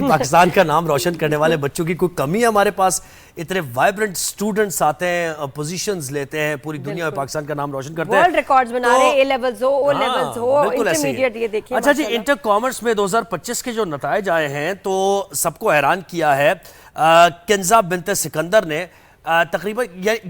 پاکستان کا نام روشن کرنے والے بچوں کی کوئی کمی ہے ہمارے پاس؟ اتنے وائبرنٹ سٹوڈنٹس آتے ہیں، پوزیشنز لیتے ہیں، پوری دنیا میں پاکستان کا نام روشن کرتے ہیں، ورلڈ ریکارڈز بنا رہے ہیں، A levels who, O levels who, intermediate, یہ دیکھیں۔ اچھا جی، انٹر کامرس میں 2025 کے جو نتائج آئے ہیں تو سب کو حیران کیا ہے۔ کنزا بنت سکندر نے تقریباً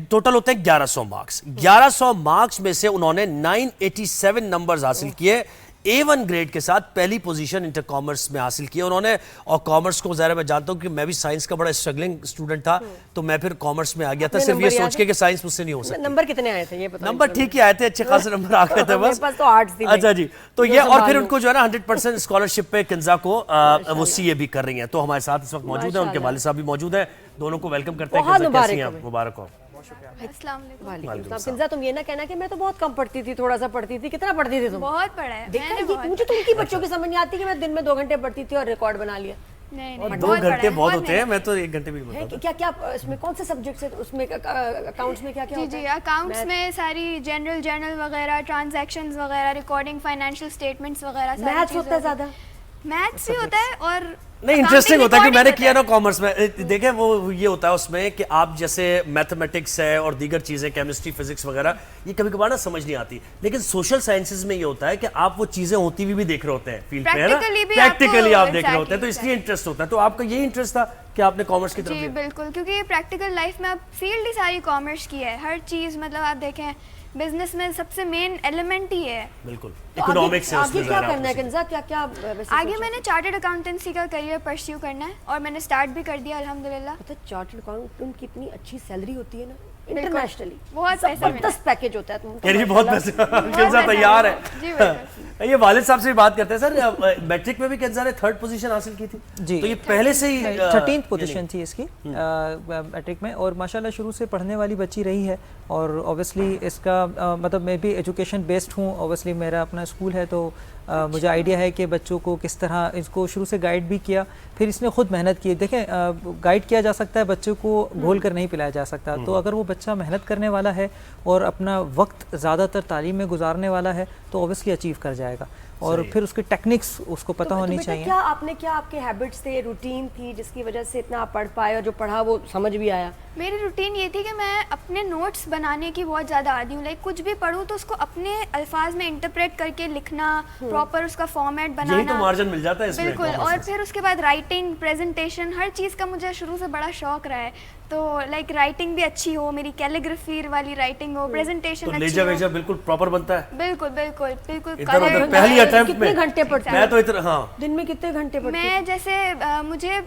ٹوٹل ہوتے ہیں 1100 مارکس، 1100 مارکس میں سے انہوں نے 987 نمبرز حاصل کیے، A1 گریڈ کے ساتھ پہلی پوزیشن انٹر کامرس میں حاصل کی انہوں نے۔ اور کامرس کو ظاہر میں جانتا ہوں کہ میں بھی سائنس کا بڑا اسٹرگلنگ اسٹوڈنٹ تھا، تو میں پھر کامرس میں آ گیا تھا صرف یہ سوچ کے کہ سائنس مجھ سے نہیں ہو سکتی۔ نمبر کتنے آئے تھے یہ بتائیں؟ نمبر ٹھیک ہی آئے تھے، اچھے خاصے نمبر آ گئے تھے بس۔ اچھا جی، تو یہ اور پھر ان کو جو ہے نا 100% اسکالرشپ پہ کنزا کو وہ CA بھی کر رہی ہیں، تو ہمارے ساتھ اس وقت موجود ہیں، ان کے والد صاحب بھی موجود ہیں، دونوں کو ویلکم کرتے ہیں۔ کنزا کیسی ہیں؟ مبارک ہو۔ السلام علیکم۔ وعلیکم السلام۔ کنزا تم یہ نہ کہنا کہ میں تو بہت کم پڑھتی تھی، تھوڑا سا پڑھتی تھی، کتنا پڑھتی تھی تم؟ بہت پڑھا ہے مجھے تو ان کی بچوں کی سمجھ نہیں آتی کہ میں دن میں 2 گھنٹے پڑھتی تھی اور ریکارڈ بنا لیا۔ نہیں 2 گھنٹے بہت ہوتے ہیں، میں تو 1 گھنٹے بھی بتا کیا کیا اس میں کون سے سبجیکٹس ہیں؟ اس میں اکاؤنٹس میں کیا کیا ہوتا ہے؟ جی اکاؤنٹس میں ساری جنرل وغیرہ، ٹرانزیکشنز وغیرہ، ریکارڈنگ، فائنینشیل سٹیٹمنٹس وغیرہ۔ میتھس ہوتا ہے زیادہ؟ میتھس بھی ہوتا ہے اور نہیں، انٹرسٹنگ ہوتا ہے کہ میں نے کیا نا کامرس میں، دیکھیں وہ یہ ہوتا ہے اس میں کہ آپ جیسے میتھمیٹکس ہے اور دیگر چیزیں، کیمسٹری، فزکس وغیرہ، یہ کبھی کبھار نا سمجھ نہیں آتی، لیکن سوشل سائنسز میں یہ ہوتا ہے کہ آپ وہ چیزیں ہوتی ہوئی بھی دیکھ رہے ہوتے ہیں فیلڈ پہ، ہے نا، پریکٹیکلی آپ دیکھ رہے ہوتے ہیں، تو اس لیے انٹرسٹ ہوتا ہے۔ تو آپ کا یہی انٹرسٹ تھا کہ آپ نے کامرس کی طرف؟ جی بالکل، کیونکہ یہ پریکٹیکل لائف میں اب فیلڈ ہی ساری کامرس کی ہے، ہر چیز مطلب آپ دیکھیں بزنس میں سب سے مین ایلیمنٹ ہی ہے۔ بالکل، اکنامکس ہے اس میں۔ آگے کیا کرنا ہے کنزا؟ کیا آگے میں نے چارٹرڈ اکاؤنٹنسی کا کریئر پرسیو کرنا ہے اور میں نے سٹارٹ بھی کر دیا الحمدللہ۔ چارٹرڈ اکاؤنٹنٹ کی اتنی اچھی سیلری ہوتی ہے نا انٹرنیشنلی، بہت پیسہ زبردست پیکیج ہوتا ہے۔ یعنی بہت پیسے کنزا تیار ہے۔ جی بالکل۔ یہ والد صاحب سے بات کرتے ہیں سر، میٹرک میں بھی کنزا نے 3rd پوزیشن حاصل کی تھی، جی، تو یہ پہلے سے ہی 13th پوزیشن تھی اس کی میٹرک میں، اور ماشاءاللہ شروع سے پڑھنے والی بچی رہی ہے، اور اوبیسلی اس کا مطلب میں بھی ایجوکیشن بیسڈ ہوں، اوبیسلی میرا اپنا اسکول ہے، تو مجھے آئیڈیا ہے کہ بچوں کو کس طرح اس کو شروع سے گائیڈ بھی کیا، پھر اس نے خود محنت کی۔ دیکھیں گائیڈ کیا جا سکتا ہے، بچوں کو گھول کر نہیں پلایا جا سکتا، تو اگر وہ بچہ محنت کرنے والا ہے اور اپنا وقت زیادہ تر تعلیم میں گزارنے والا ہے تو اوبیسلی اچیو کر جائے گا، اور پھر اس کی ٹیکنکس اس کو پتہ ہونی چاہیے۔ کیا آپ کے ہیبٹس تھے، روٹین تھی جس کی وجہ سے اتنا آپ پڑھ پائے اور جو پڑھا وہ سمجھ بھی آیا؟ میری روٹین یہ تھی کہ میں اپنے نوٹس بنانے کی بہت زیادہ عادی ہوں، لائک کچھ بھی پڑھوں تو اس کو اپنے الفاظ میں انٹرپریٹ کر کے لکھنا، پراپر اس کا فارمیٹ بنانا، یہی تو مارجن مل جاتا ہے اس میں۔ بالکل، اور پھر اس کے بعد رائٹنگ، پریزنٹیشن، ہر چیز کا مجھے شروع سے بڑا شوق رہا ہے، تو لائک رائٹنگ بھی اچھی ہو، میری کیلیگرافی والی رائٹنگ ہو، پریزنٹیشن اچھی ہو، لیجا بالکل پراپر بنتا ہے۔ بالکل بالکل بالکل۔ پہلی اٹیمپٹ میں کتنے گھنٹے پڑھتے ہیں؟ میں تو اتنا، ہاں دن میں کتنے گھنٹے پڑھتے ہیں؟ میں جیسے مجھے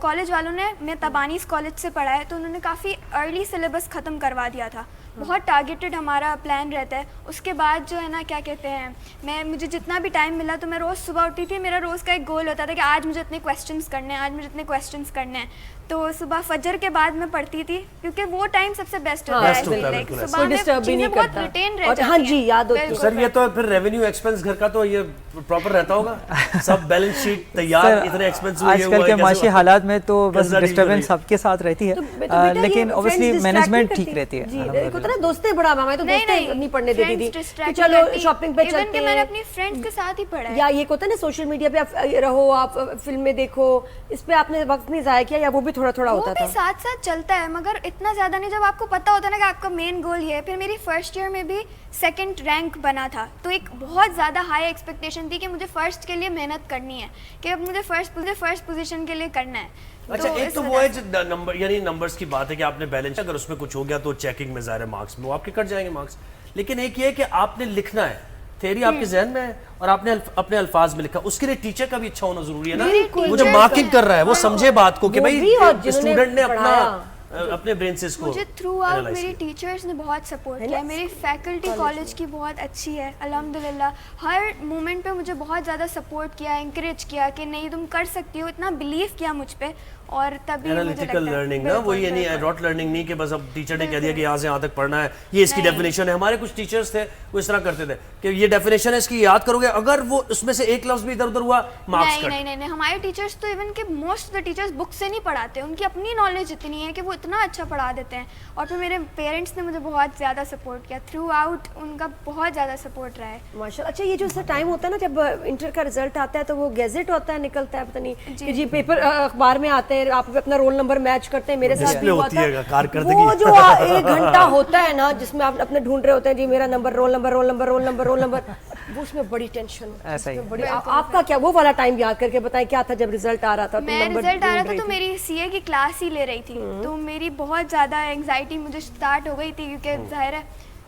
کالج والوں نے، میں تبانیس کالج سے پڑھا ہے، تو انہوں نے کافی ارلی سلیبس ختم کروا دیا تھا، بہت ٹارگیٹڈ ہمارا پلان رہتا ہے۔ اس کے بعد جو ہے نا کیا کہتے ہیں، مجھے جتنا بھی ٹائم ملا تو میں روز صبح اٹھتی تھی، میرا روز کا ایک گول ہوتا تھا کہ آج مجھے اتنے کویسچنس کرنے ہیں، آج مجھے اتنے کویسچنس کرنے ہیں، تو صبح فجر کے بعد میں پڑھتی تھی، کیونکہ وہ ٹائم سب سے بیسٹ ہوتا ہے، صبح میں چیزیں بہت ریٹین رہ جاتی ہیں۔ ہاں جی، یاد ہوتی ہے سر۔ یہ تو پھر ریونیو ایکسپنس گھر کا تو یہ پراپر رہتا ہوگا، سب بیلنس شیٹ تیار، اتنے ایکسپنس آج کل کے معاشی حالات میں تو بس ڈسٹربنس سب کے ساتھ رہتی ہے، لیکن اوبیسلی مینجمنٹ ٹھیک رہتی ہے۔ جی ایک ہوتا ہے نا دوستیں بڑا، میں تو دوستیں نہیں پڑھنے دیتی تھی کہ چلو شاپنگ پہ چلتے ہیں، میں نے اپنی فرینڈز کے ساتھ ہی پڑھا ہے۔ یا یہ ہوتا ہے نا سوشل میڈیا پہ آپ رہو، آپ فلمیں دیکھو، اس پہ آپ نے وقت نہیں ضائع کیا، یا وہ بھی تھوڑا تھوڑا ہوتا تھا؟ ساتھ ساتھ چلتا ہے مگر اتنا زیادہ نہیں، جب آپ کو پتا ہوتا ہے نا کہ آپ کا مین گول یہ ہے۔ پھر میری فرسٹ ایئر میں بھی 2nd رینک بنا تھا، تو ایک بہت زیادہ ہائی ایکسپیکٹیشن تھی کہ مجھے فرسٹ کے لیے محنت کرنی ہے، کہ اب مجھے فرسٹ پوزیشن کے لیے کرنا ہے۔ اچھا، ایک تو وہ ہے نمبر، یعنی نمبرز کی بات ہے کہ آپ نے بیلنس، اگر اس میں کچھ ہو گیا تو چیکنگ میں ظاہر مارکس میں وہ آپ کے کٹ جائیں گے مارکس، لیکن ایک یہ ہے کہ آپ نے لکھنا ہے، تھیوری آپ کے ذہن میں ہے اور آپ نے اپنے الفاظ میں لکھا، اس کے لیے ٹیچر کا بھی اچھا ہونا ضروری ہے نا، وہ جو مارکنگ کر رہا ہے وہ سمجھے بات کو کہ بھائی اسٹوڈنٹ نے اپنے برین سے اس کو۔ مجھے تھرو آؤٹ میری ٹیچرز نے بہت سپورٹ کیا، میری فیکلٹی کالج کی بہت اچھی ہے الحمدللہ، ہر مومنٹ پہ مجھے بہت زیادہ سپورٹ کیا، انکریج کیا کہ نہیں تم کر سکتی ہو، اتنا بلیو کیا مجھ پہ، اور تبھی مجھے لگتا انالیٹیکل ہے لرننگ نا وہی یعنی ایڈاٹ لرننگ نہیں کہ بس اب ٹیچر نے کہہ دیا کہ یہاں سے یہاں تک پڑھنا ہے یہ اس کی ڈیفینیشن ہے. ہمارے کچھ ٹیچرز تھے وہ اس طرح کرتے تھے کہ یہ ڈیفینیشن ہے اس کی یاد کرو گے اگر وہ اس میں سے ایک لفظ بھی ادھر ادھر ہوا مارکس کٹ. نہیں ہمارے ٹیچرز تو ایون کہ موسٹ آف دا ٹیچرز بک سے نہیں پڑھاتے, ان کی اپنی نالج اتنی ہے کہ وہ اتنا اچھا پڑھا دیتے ہیں. اور پھر میرے پیرنٹس نے مجھے بہت زیادہ سپورٹ کیا, تھرو آؤٹ ان کا بہت زیادہ سپورٹ رہا ہے ماشاء اللہ. اچھا یہ جو اس ٹائم ہوتا ہے نا جب انٹر کا رزلٹ آتا ہے تو وہ گیزٹ ہوتا ہے نکلتا ہے پتہ نہیں کہ جی پیپر اخبار میں آتے ہیں, آپ اپنا رول نمبر میچ کرتے ہیں, میرے ساتھ بھی ہوا تھا. وہ جو 1 گھنٹہ ہوتا ہے نا جس میں آپ اپنے ڈھونڈ رہے ہوتے ہیں جی میرا number roll number roll number roll number roll number, وہ اس میں بڑی ٹینشن بڑی. آپ کا کیا وہ والا ٹائم یاد کر کے بتائیں کیا تھا جب رزلٹ آ رہا تھا؟ میں رزلٹ آ رہا تھا تو میری سی اے کی کلاس ہی لے رہی تھی, تو میری بہت زیادہ اینگزائٹی مجھے اسٹارٹ ہو گئی تھی کیونکہ ظاہر ہے.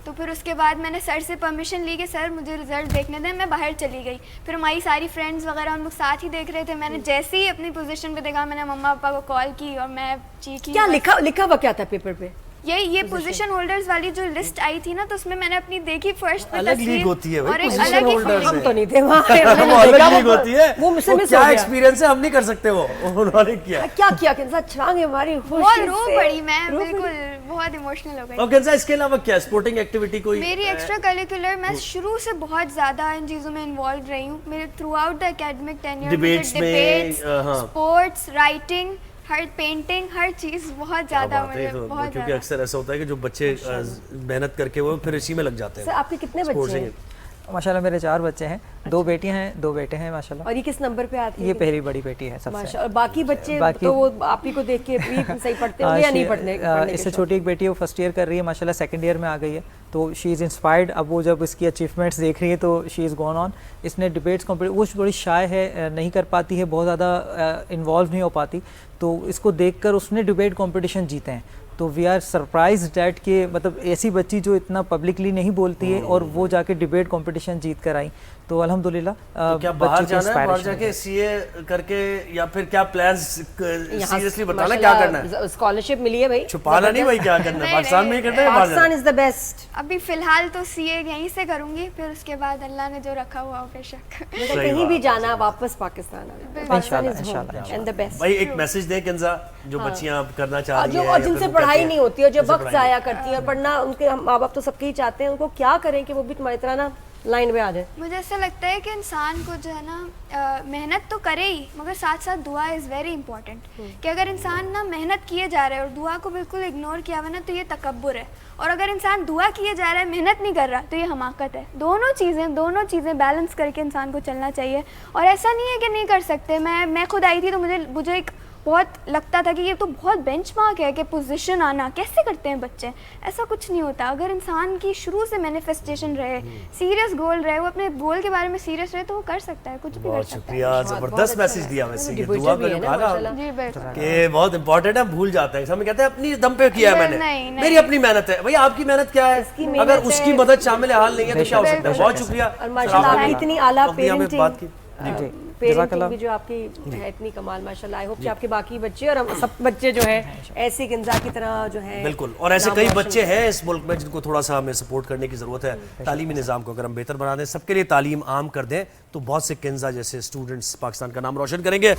تو پھر اس کے بعد میں نے سر سے پرمیشن لی کہ سر مجھے رزلٹ دیکھنے دیں, میں باہر چلی گئی. پھر ہماری ساری فرینڈس وغیرہ ہم لوگ ساتھ ہی دیکھ رہے تھے. میں نے جیسے ہی اپنی پوزیشن پہ دیکھا میں نے مما پاپا کو کال کی اور میں چیخی. کیا لکھا ہوا کیا تھا پیپر پہ؟ یہ پوزیشن ہولڈرز والی جو لسٹ آئی تھی نا تو اس میں میں نے اپنی دیکھی فرسٹ پہ الگ لیگ ہوتی ہے اور ایک الگ ہی ہم تو نہیں تھے وہاں, الگ لیگ ہوتی ہے, وہ مجھ سے مس کیا ہو گیا. ایکسپیرینس ہے ہم نہیں کر سکتے, وہ انہوں نے کیا کیا کنزا چھلانگ ہماری بہت رو پڑی, میں بالکل بہت ایموشنل ہو گئی. اور کنزا اس کے علاوہ کیا اسپورٹنگ ایکٹیویٹی کوئی؟ میری ایکسٹرا کریکولر میں شروع سے بہت زیادہ ان چیزوں میں انوالو رہی ہوں. میرے through out the academic tenure debates میں, اسپورٹس, رائٹنگ, ہر پینٹنگ, ہر چیز بہت زیادہ مجھے بہت. کیونکہ اکثر ایسا ہوتا ہے کہ جو بچے محنت کر کے وہ پھر اسی میں لگ جاتے ہیں. سر آپ کے کتنے بچے ہیں؟ ماشاءاللہ میرے 4 بچے ہیں, 2 بیٹیاں ہیں 2 بیٹے ہیں ماشاءاللہ. اور یہ کس نمبر پہ آتی ہے؟ یہ پہلی بڑی بیٹی ہے سب سے. ماشاءاللہ. باقی بچے تو وہ آپ ہی کو دیکھ کے بھی صحیح پڑھتے ہوں یا نہیں پڑھنے؟ اس سے چھوٹی ایک بیٹی ہے وہ فرسٹ ایئر کر رہی ہے ماشاءاللہ, سیکنڈ ایئر میں آ گئی ہے, تو شی از انسپائرڈ. اب وہ جب اس کی اچیومنٹس دیکھ رہی ہے تو شی از گون آن. اس نے ڈبیٹس وہ تھوڑی شائع ہے, نہیں کر پاتی ہے, بہت زیادہ انوالو نہیں ہو پاتی, تو اس کو دیکھ کر اس نے ڈبیٹ کمپٹیشن جیتے ہیں. تو وی آر سرپرائزڈ دیٹ کہ مطلب ایسی بچی جو اتنا پبلکلی نہیں بولتی ہے اور وہ جا کے ڈبیٹ کمپٹیشن جیت کر آئی, تو الحمدللہ. کیا باہر جانا ہے, باہر جا کے سی اے کر کے, یا پھر کیا پلانز سیریسلی بتانا کیا کرنا ہے؟ اسکالرشپ ملی ہے بھائی, چھپانا نہیں بھائی, کیا کرنا ہے پاکستان میں ہی کرنا ہے, پاکستان از دا بیسٹ. ابھی فی الحال تو سی اے یہیں سے کروں گی, پھر اس کے بعد اللہ نے جو رکھا ہوا بے شک کہیں بھی جانا واپس Pakistan Pakistan is home and the best. بھائی ایک میسج دیں کنزا جو بچیاں کرنا چاہ رہی ہیں اور جن سے پڑھائی نہیں ہوتی ہے, جو وقت ضائع کرتی ہیں, اور پڑھنا ان کے ماں باپ تو سب کے ہی چاہتے ہیں, ان کو کیا کریں کہ وہ بھی تمہاری طرح نا لائن پہ آ جائے؟ مجھے ایسا لگتا ہے کہ انسان کو جو ہے نا محنت تو کرے ہی, مگر ساتھ ساتھ دعا از ویری امپورٹنٹ. کہ اگر انسان نا محنت کیے جا رہا ہے اور دعا کو بالکل اگنور کیا ہوا نا تو یہ تکبر ہے, اور اگر انسان دعا کیے جا رہا ہے محنت نہیں کر رہا تو یہ حماقت ہے. دونوں چیزیں بیلنس کر کے انسان کو چلنا چاہیے. اور ایسا نہیں ہے کہ نہیں کر سکتے. میں خود آئی تھی تو مجھے ایک بہت لگتا تھا کہ یہ تو بہت بینچ مارک ہے کہ پوزیشن آنا کیسے کرتے ہیں بچے. ایسا کچھ نہیں ہوتا. اگر انسان کی شروع سے مینیفیسٹیشن رہے, سیریس گول رہے, وہ اپنے گول کے بارے میں سیریس رہے تو وہ کر سکتا ہے, کچھ بھی کر سکتا ہے. بہت شکریہ, زبردست میسج دیا. ویسے یہ دعا کا جو کہا کہ بہت امپورٹنٹ ہے, بھول جاتے ہیں. ہمیں کہتے ہیں اپنی دم پہ کیا ہے میں نے, میری اپنی محنت ہے. بھائی آپ کی محنت کیا ہے, اگر اس کی مدد شامل حال نہیں ہے تو کیا ہو سکتا ہے. بہت شکریہ. اور ماشاءاللہ آپ کی اتنی اعلیٰ بات کی, پیرنٹنگ بھی جو آپ کی ہے اتنی کمال ماشاءاللہ. آئی ہوپ کہ آپ کے باقی بچے اور سب بچے جو ہیں ایسے کنزا کی طرح جو ہیں. بالکل. اور ایسے کئی بچے ہیں اس ملک میں جن کو تھوڑا سا ہمیں سپورٹ کرنے کی ضرورت ہے. تعلیمی نظام کو اگر ہم بہتر بنا دیں, سب کے لیے تعلیم عام کر دیں, تو بہت سے کنزا جیسے اسٹوڈنٹس پاکستان کا نام روشن کریں گے.